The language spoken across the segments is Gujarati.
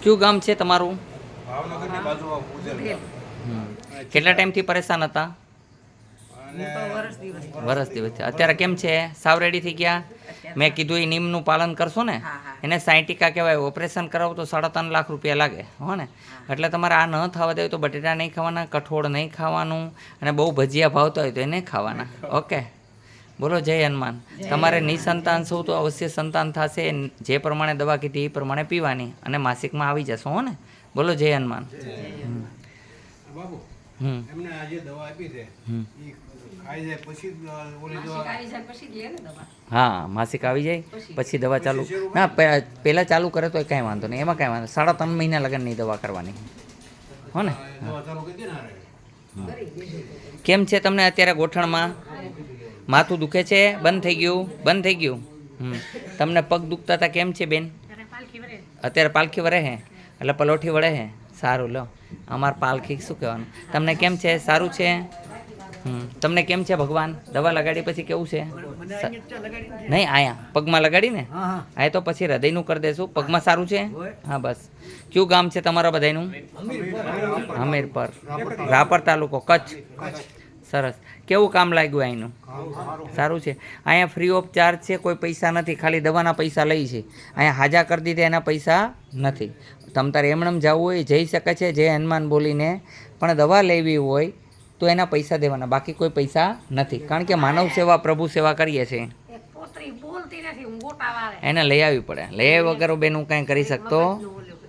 કયું ગામ છે તમારું? ભાવનગરની બાજુમાં પૂજલ ગામ. કેટલા ટાઈમથી પરેશાન હતા? અને વરસ દિવસથી. અત્યારે કેમ છે? સાવ રેડી થઈ ગયા? મેં કીધું એ નિયમનું પાલન કરશો ને? એને 60% કહેવાય. ઓપરેશન કરાવો તો 3.5 લાખ રૂપિયા લાગે, હો ને? એટલે તમારે આ ન થવા દેવું તો બટેટા નહીં ખાવાના, કઠોળ નહીં ખાવાનું, અને બહુ ભજીયા ભાવતા હોય તો એ નહીં ખાવાના. ઓકે, બોલો જય હનુમાન. તમારે નિસંતાન છો તો અવશ્ય સંતાન થશે. જે પ્રમાણે દવા કીધી એ પ્રમાણે પીવાની, અને માસિકમાં આવી જશો, હો ને? બોલો જય હનુમાન. બાબુ એમને આજે દવા આપી છે ઈ ખાઈ જાય પછી જ ઓલી દવા હા, માસિક આવી જાય પછી દવા ચાલુ. ના, પહેલાં ચાલુ કરે તો કાંઈ વાંધો નહીં, એમાં કાંઈ વાંધો. 3.5 મહિના લગનની દવા કરવાની, હો ને? દવા ચાલુ કરી દે ને. કેમ છે તમને અત્યારે ગોઠણમાં? માથું દુખે છે? બંધ થઈ ગયું? બંધ થઈ ગયું. તમને પગ દુખતા હતા, કેમ છે બેન? અત્યારે પાલખી વળે હે, એટલે પલોઠી વળે હે. સારું, લો. અમાર પાલખી શું કહેવાનું? તમને કેમ છે? સારું છે? તમને કેમ છે ભગવાન? દવા લગાડી પછી કેવું છે? નહીં, આયા પગમાં લગાડીને? આ તો પછી હૃદયનું કરી દેશું. પગમાં સારું છે? હા, બસ. કયું ગામ છે તમારા બધાનું? હમીરપર, રાપર તાલુકો, કચ્છ. સરસ. કેવું કામ લાગ્યું અહીંનું? સારું છે. અહીંયા ફ્રી ઓફ ચાર્જ છે, કોઈ પૈસા નથી, ખાલી દવાના પૈસા લઈ છે. અહીંયા હાજા કરી દીધા, એના પૈસા નથી. તમ તારે એમનેમ જવું હોય જઈ શકે છે, જય હનુમાન બોલીને. પણ દવા લેવી હોય તો એના પૈસા દેવાના, બાકી કોઈ પૈસા નથી. કારણ કે માનવ સેવા, પ્રભુ સેવા કરીએ છીએ. એને લઈ આવવી પડે. લઈ આવ્યા વગર બેન હું કાંઈ કરી શકતો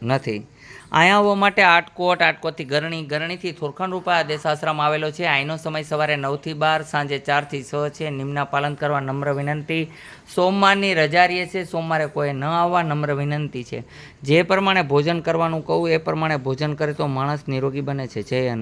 નથી. અહીંયા આવવા માટે આટકોટથી ગરણી, ગરણીથી થોરખંડરૂપા દેશાશ્રમ આવેલો છે. અહીંનો સમય સવારે 9 થી 12, સાંજે 4 થી 6 છે. નિયમના પાલન કરવા નમ્ર વિનંતી. સોમવારની રજા રહે છે, સોમવારે કોઈ ન આવવા, નમ્ર વિનંતી છે. જે પ્રમાણે ભોજન કરવાનું કહું એ પ્રમાણે ભોજન કરે તો માણસ નિરોગી બને છે. જય હનુમાન.